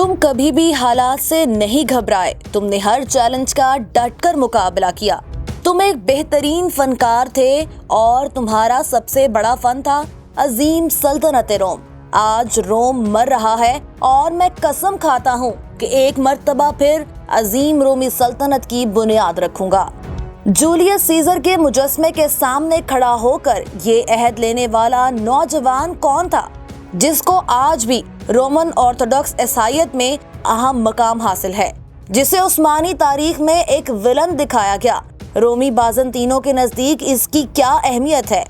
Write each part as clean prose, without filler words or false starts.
तुम कभी भी हालात से नहीं घबराए, तुमने हर चैलेंज का डट कर मुकाबला किया। तुम एक बेहतरीन फनकार थे और तुम्हारा सबसे बड़ा फन था अजीम सल्तनत रोम। आज रोम मर रहा है और मैं कसम खाता हूँ कि एक मर्तबा फिर अजीम रोमी सल्तनत की बुनियाद रखूंगा। जूलियस सीजर के मुजस्मे के सामने खड़ा होकर ये अहद लेने वाला नौजवान कौन था जिसको आज भी रोमन ऑर्थोडॉक्स ईसाईयत में अहम मकाम हासिल है, जिसे उस्मानी तारीख में एक विलन दिखाया गया। रोमी बाज़ंतीनों के नजदीक इसकी क्या अहमियत है?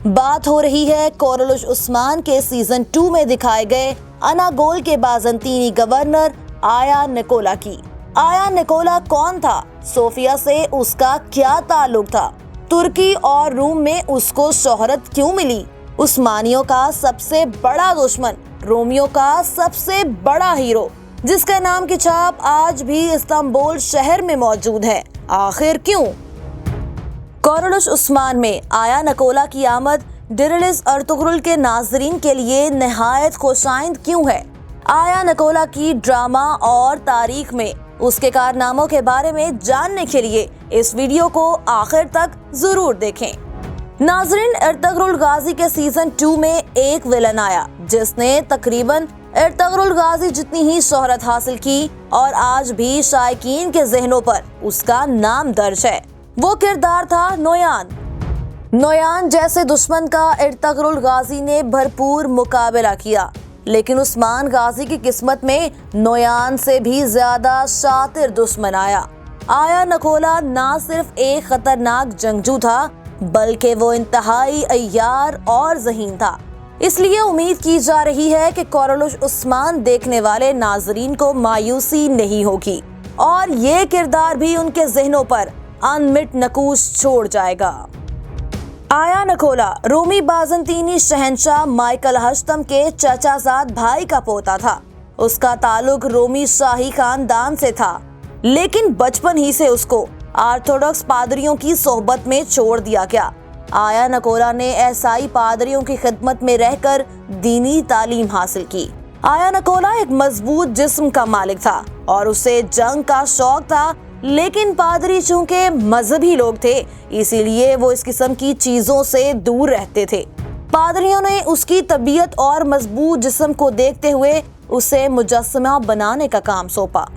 बात हो रही है कोरलुश उस्मान के सीजन 2 में दिखाए गए अनागोल के बाज़ंतीनी गवर्नर आया निकोला की। आया निकोला कौन था? सोफिया से उसका क्या ताल्लुक था? तुर्की और रूम में उसको शोहरत क्यों मिली? उस्मानियों का सबसे बड़ा दुश्मन, रोमियों का सबसे बड़ा हीरो, जिसका नाम की छाप आज भी इस्तांबुल शहर में मौजूद है, आखिर क्यों? कोरलुश उस्मान में आया निकोला की आमद डिरिलिस अर्तुगरुल के नाजरीन के लिए नहायत खुशाइंद क्यों है? आया निकोला की ड्रामा और तारीख में उसके कारनामों के बारे में जानने के लिए इस वीडियो को आखिर तक जरूर देखें। नाजरीन, अर्तुगरुल गाजी के सीजन 2 में एक विलन आया जिसने तकरीबन अर्तुगरुल गाजी जितनी ही शोहरत हासिल की और आज भी शायकीन के ज़हनों पर उसका नाम दर्ज है। वो किरदार था नोयान। नोयान जैसे दुश्मन का अर्तुगरुल गाजी ने भरपूर मुकाबला किया, लेकिन उस्मान गाजी की किस्मत में नोयान से भी ज्यादा शातिर दुश्मन आया। आया निकोला ना सिर्फ एक खतरनाक जंगजू था, बल्कि वो इंतहाई अय्यार और ज़हीन था। इसलिए उम्मीद की जा रही है कि कोरलुश उस्मान देखने वाले नाजरीन को मायूसी नहीं होगी और ये किरदार भी उनके ज़हनों पर अनमिट नकूश छोड़ जाएगा। आया निकोला रोमी बाज़ंतीनी शहंशाह माइकल हश्तम के चचाजाद भाई का पोता था। उसका ताल्लुक रोमी शाही खानदान से था, लेकिन बचपन ही से उसको ऑर्थोडॉक्स पादरियों की सोहबत में छोड़ दिया गया। आया निकोला ने ईसाई पादरियों की खिदमत में रहकर दीनी तालीम हासिल की। आया निकोला एक मजबूत जिस्म का मालिक था और उसे जंग का शौक था, लेकिन पादरी चूंकि मजहबी लोग थे, इसीलिए वो इस किस्म की चीजों से दूर रहते थे। पादरियों ने उसकी तबीयत और मजबूत जिस्म को देखते हुए उसे मुजस्समा बनाने का काम सौंपा।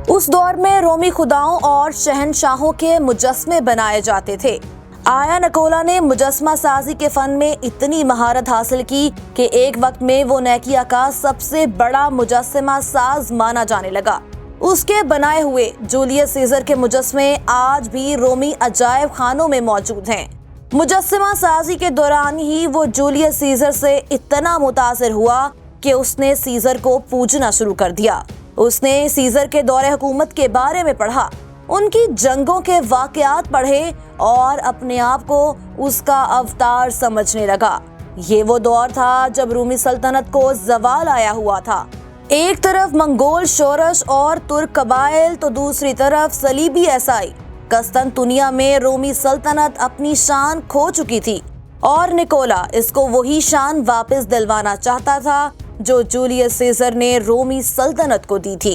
उस दौर में रोमी खुदाओं और शहनशाहों के मुजस्मे बनाए जाते थे। आया निकोला ने मुजस्मा साजी के फन में इतनी महारत हासिल की कि एक वक्त में वो नैकिया का सबसे बड़ा मुजस्समा साज माना जाने लगा। उसके बनाए हुए जूलियस सीजर के मुजस्मे आज भी रोमी अजायब खानों में मौजूद हैं। मुजस्समा साजी के दौरान ही वो जूलियस सीजर से इतना मुतासिर हुआ कि उसने सीजर को पूजना शुरू कर दिया। उसने सीजर के दौरे हुकूमत के बारे में पढ़ा, उनकी जंगों के वाकयात पढ़े और अपने आप को उसका अवतार समझने लगा। ये वो दौर था जब रूमी सल्तनत को ज़वाल आया हुआ था। एक तरफ मंगोल शोरश और तुर्क कबाइल तो दूसरी तरफ सलीबी ईसाई। कस्तंतुनिया में रोमी सल्तनत अपनी शान खो चुकी थी और निकोला इसको वही शान वापस दिलवाना चाहता था जो जूलियस सीजर ने रोमी सल्तनत को दी थी।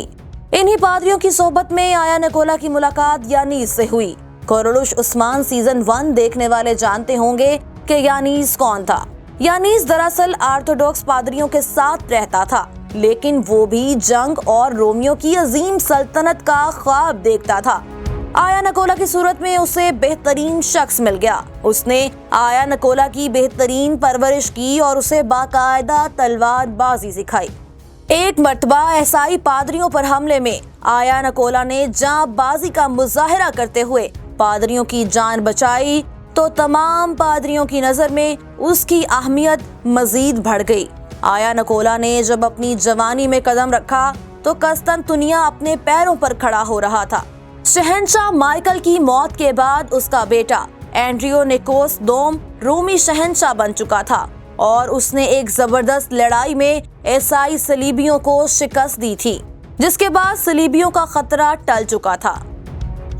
इन्हीं पादरियों की सोहबत में आया निकोला की मुलाकात यानीस से हुई। कोरलुश उस्मान सीजन 1 देखने वाले जानते होंगे कि यानीस कौन था। यानीस दरअसल ऑर्थोडॉक्स पादरियों के साथ रहता था, लेकिन वो भी जंग और रोमियों की अजीम सल्तनत का ख्वाब देखता था। आया निकोला की सूरत में उसे बेहतरीन शख्स मिल गया। उसने आया निकोला की बेहतरीन परवरिश की और उसे बाकायदा तलवारबाजी सिखाई। एक मर्तबा ईसाई पादरियों पर हमले में आया निकोला ने जांबाजी का मुजाहिरा करते हुए पादरियों की जान बचाई तो तमाम पादरियों की नजर में उसकी अहमियत मजीद बढ़ गई। आया निकोला ने जब अपनी जवानी में कदम रखा तो कस्तंतुनिया अपने पैरों पर खड़ा हो रहा था। शहंशाह माइकल की मौत के बाद उसका बेटा एंड्रियोनिकोस दोम रोमी शहंशाह बन चुका था और उसने एक जबरदस्त लड़ाई में ईसाई सलीबियों को शिकस्त दी थी, जिसके बाद सलीबियों का खतरा टल चुका था।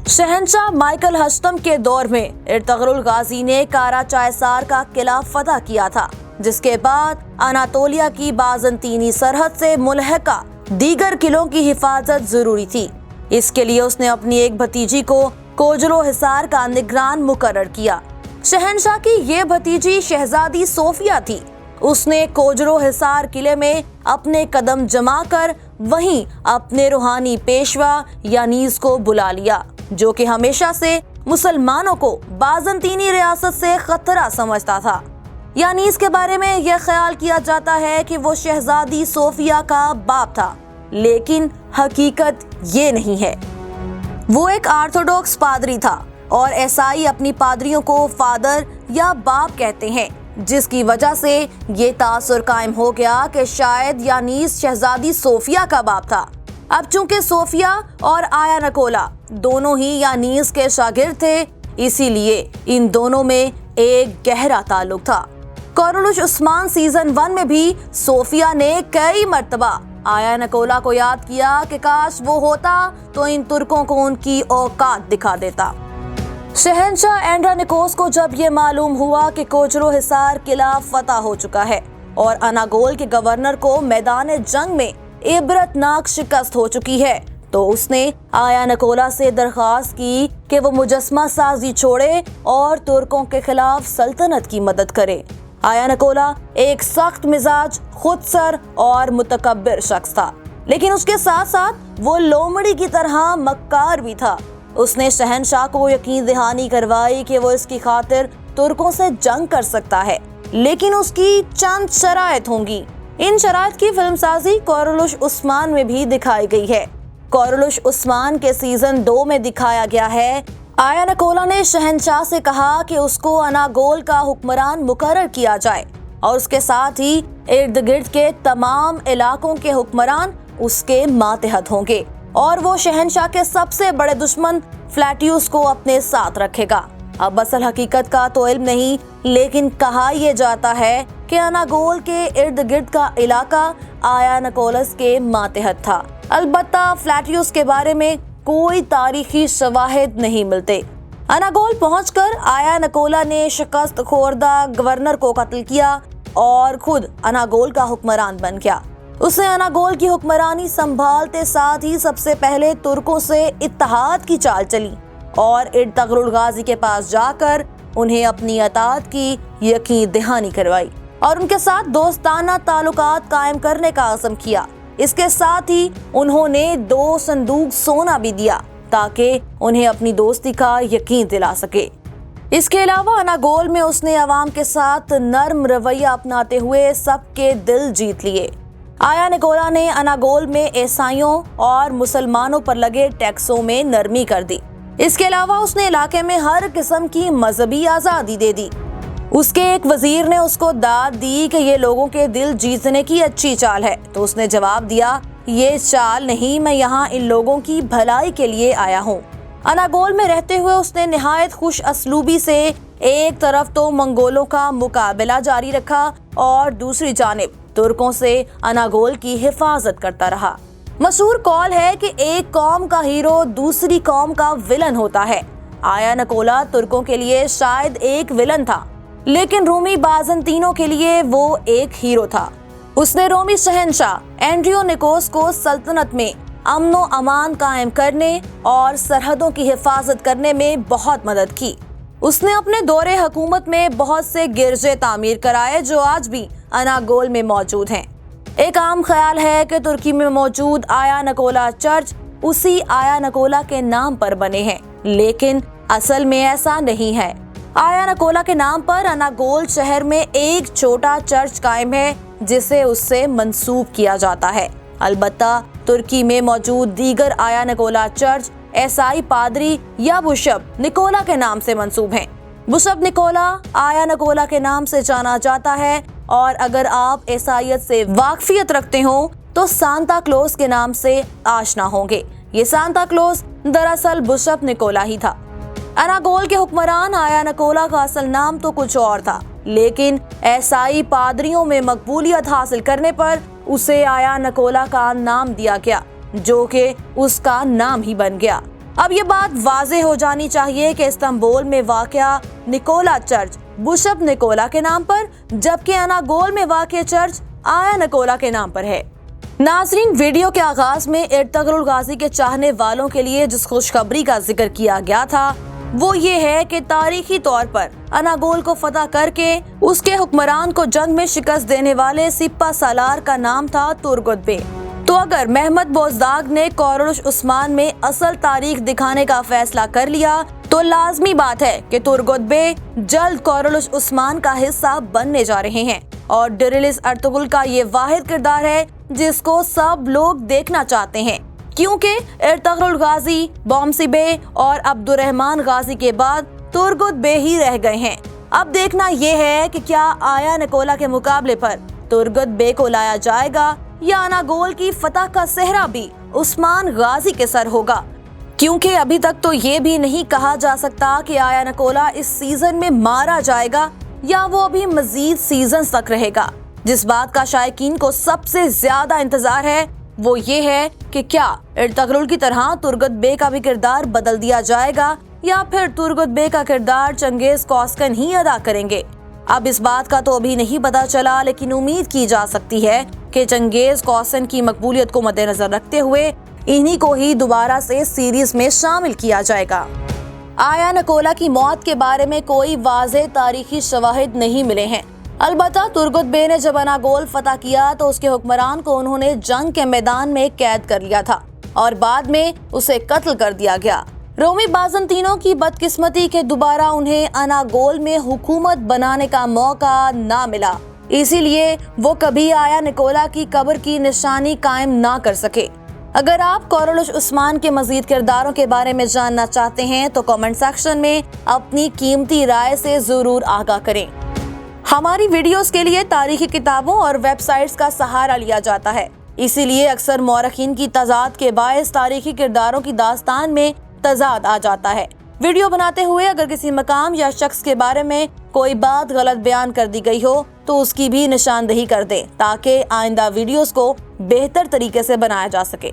शहंशाह माइकल हश्तम के दौर में अर्तुगरुल गाजी ने कारा चायसार का किला फतह किया था जिसके बाद अनातोलिया की बाज़ंतीनी सरहद से मुल्हका दीगर किलों की हिफाजत जरूरी थी। इसके लिए उसने अपनी एक भतीजी को कोजरो हिसार का निगरान मुकर्रर किया। शहंशाह की ये भतीजी शहजादी सोफिया थी। उसने कोजरो हिसार किले में अपने कदम जमाकर वहीं अपने रूहानी पेशवा यानीस को बुला लिया, जो कि हमेशा से मुसलमानों को बाज़ंतीनी रियासत से खतरा समझता था। यानीस के बारे में यह ख्याल किया जाता है कि वो शहजादी सोफिया का बाप था, लेकिन हकीकत ये नहीं है। वो एक ऑर्थोडॉक्स पादरी था और ईसाई अपनी पादरियों को फादर या बाप कहते हैं, जिसकी वजह से ये तासुर कायम हो गया कि शायद यानीस शहजादी सोफिया का बाप था। अब चूंकि सोफिया और आया नकोला दोनों ही यानीस के शागिर्द थे, इसीलिए इन दोनों में एक गहरा ताल्लुक था। कोरलुश उस्मान सीजन 1 में भी सोफिया ने कई मर्तबा आया नकोला को याद किया कि काश वो होता तो इन तुर्कों को उनकी औकात दिखा देता। शहंशाह एंड्रोनिकोस को जब ये मालूम हुआ कि कोजरो हिसार किला फतह हो चुका है और अनागोल के गवर्नर को मैदान जंग में इबरतनाक शिकस्त हो चुकी है, तो उसने आया नकोला से दरख्वास्त की कि वो मुजस्मा साजी छोड़े और तुर्कों के खिलाफ सल्तनत की मदद करे। आया नकोला एक सख्त मिजाज, खुदसर और मुतकब्बिर शख्स था, लेकिन उसके साथ साथ वो लोमड़ी की तरह मक्कार भी था। उसने शहंशाह को यकीन दहानी करवाई कि वो इसकी खातिर तुर्कों से जंग कर सकता है, लेकिन उसकी चंद शराइत होंगी। इन शराइत की फिल्मसाजी कोरलुश उस्मान में भी दिखाई गई है। कोरलुश उस्मान के सीजन 2 में दिखाया गया है, आया नकोला ने शहंशाह से कहा कि उसको अनागोल का हुक्मरान मुकर्रर किया जाए और उसके साथ ही इर्द गिर्द के तमाम इलाकों के हुक्मरान उसके मातहत होंगे और वो शहंशाह के सबसे बड़े दुश्मन फ्लैटियस को अपने साथ रखेगा। अब असल हकीकत का तो इल्म नहीं, लेकिन कहा यह जाता है कि अनागोल के इर्द गिर्द का इलाका आया नकोलस के मातहत था। अलबत्ता फ्लैटियस के बारे में कोई तारीखी शवाहिद नहीं मिलते। अनागोल पहुंचकर आया नकोला ने शिकस्त खोरदा गवर्नर को कत्ल किया और खुद अनागोल का हुक्मरान बन गया। उसने अनागोल की हुक्मरानी संभालते साथ ही सबसे पहले तुर्कों से इत्तेहाद की चाल चली और इर्तगरुल गाजी के पास जाकर उन्हें अपनी अताअत की यकीन दहानी करवाई और उनके साथ दोस्ताना ताल्लुकात कायम करने का अज़्म किया। इसके साथ ही उन्होंने 2 संदूक सोना भी दिया ताकि उन्हें अपनी दोस्ती का यकीन दिला सके। इसके अलावा अनागोल में उसने अवाम के साथ नर्म रवैया अपनाते हुए सबके दिल जीत लिए। आया नकोला ने अनागोल में ईसाइयों और मुसलमानों पर लगे टैक्सों में नरमी कर दी। इसके अलावा उसने इलाके में हर किस्म की मजहबी आज़ादी दे दी। उसके एक वजीर ने उसको दाद दी कि ये लोगों के दिल जीतने की अच्छी चाल है, तो उसने जवाब दिया, ये चाल नहीं, मैं यहाँ इन लोगों की भलाई के लिए आया हूँ। अनागोल में रहते हुए उसने निहायत खुश असलूबी से एक तरफ तो मंगोलों का मुकाबला जारी रखा और दूसरी जानिब तुर्कों से अनागोल की हिफाजत करता रहा। मशहूर कौल है कि एक कौम का हीरो दूसरी कौम का विलन होता है। आया नकोला तुर्कों के लिए शायद एक विलन था, लेकिन रोमी बाज़ंतीनों के लिए वो एक हीरो था। उसने रोमी शहंशाह एंड्रोनिकोस को सल्तनत में अमनो अमान कायम करने और सरहदों की हिफाजत करने में बहुत मदद की। उसने अपने दौरे हुकूमत में बहुत से गिरजे तामीर कराए जो आज भी अनागोल में मौजूद हैं। एक आम ख्याल है कि तुर्की में मौजूद आया नकोला चर्च उसी आया नकोला के नाम पर बने हैं, लेकिन असल में ऐसा नहीं है। आया नकोला के नाम पर अनागोल शहर में एक छोटा चर्च कायम है जिसे उससे मंसूब किया जाता है। अलबत्ता तुर्की में मौजूद दीगर आया नकोला चर्च ईसाई पादरी या बिशप निकोला के नाम से मंसूब हैं। बिशप निकोला आया नकोला के नाम से जाना जाता है और अगर आप ईसाईयत से वाकफियत रखते हो तो सांता क्लॉज के नाम से आशना होंगे। ये सांता क्लॉज दरअसल बिशप निकोला ही था। अनागोल के हुक्मरान आया नकोला का असल नाम तो कुछ और था, लेकिन ईसाई पादरियों में मकबूलियत हासिल करने पर उसे आया नकोला का नाम दिया गया, जो कि उसका नाम ही बन गया। अब ये बात वाज़ेह हो जानी चाहिए कि इस्तांबुल में वाक़या निकोला चर्च बिशप निकोला के नाम पर, जबकि अनागोल में वाक़ चर्च आया निकोला के नाम पर है। नाज़रीन, वीडियो के आगाज में इर्तुगरुल गाजी के चाहने वालों के लिए जिस खुशखबरी का जिक्र किया गया था वो ये है कि तारीखी तौर पर अनागोल को फतह करके उसके हुक्मरान को जंग में शिकस्त देने वाले सिपा सालार का नाम था तुर्गुत बे। तो अगर महमद बोज़दाग ने कोरलुश उस्मान में असल तारीख दिखाने का फैसला कर लिया तो लाजमी बात है कि तुर्गुत बे जल्द कोरलुश उस्मान का हिस्सा बनने जा रहे हैं और डिरिलिस अर्तुगरुल का ये वाहिद किरदार है जिसको सब लोग देखना चाहते हैं, क्योंकि इर्तुगरुल गाजी, बॉम्सी बे और अब्दुर्रहमान गाजी के बाद तुर्गुत बे ही रह गए हैं। अब देखना ये है कि क्या आया निकोला के मुकाबले पर तुर्गुत बे को लाया जाएगा या अनागोल की फतह का सेहरा भी उस्मान गाजी के सर होगा, क्योंकि अभी तक तो ये भी नहीं कहा जा सकता कि आया निकोला इस सीजन में मारा जाएगा या वो अभी मजीद सीजन तक रहेगा। जिस बात का शायकीन को सबसे ज्यादा इंतजार है वो ये है कि क्या इर्तुगरुल की तरह तुर्गुत बे का भी किरदार बदल दिया जाएगा या फिर तुर्गुत बे का किरदार चंगेज कौसकन ही अदा करेंगे। अब इस बात का तो अभी नहीं पता चला, लेकिन उम्मीद की जा सकती है कि चंगेज कौसकन की मकबूलियत को मद्देनजर रखते हुए इन्हीं को ही दोबारा से सीरीज में शामिल किया जाएगा। आया निकोला की मौत के बारे में कोई वाज़ेह तारीखी शवाहिद नहीं मिले हैं। अलबत्ता तुर्गुत बे ने जब अनागोल फतह किया तो उसके हुक्मरान को उन्होंने जंग के मैदान में कैद कर लिया था और बाद में उसे कत्ल कर दिया गया। रोमी बाज़ंतीनों की बदकिस्मती के दोबारा उन्हें अनागोल में हुकूमत बनाने का मौका ना मिला, इसीलिए वो कभी आया निकोला की कब्र की निशानी कायम ना कर सके। अगर आप कोरलुश उस्मान के मजीद किरदारों के बारे में जानना चाहते हैं तो कमेंट सेक्शन में अपनी कीमती राय से जरूर आगाह करें। हमारी वीडियोस के लिए तारीखी किताबों और वेबसाइट्स का सहारा लिया जाता है, इसीलिए अक्सर मौरखीन की तजाद के बायस तारीखी किरदारों की दास्तान में तजाद आ जाता है। वीडियो बनाते हुए अगर किसी मकाम या शख्स के बारे में कोई बात गलत बयान कर दी गई हो तो उसकी भी निशानदेही कर दें ताकि आइंदा वीडियोस को बेहतर तरीके से बनाया जा सके।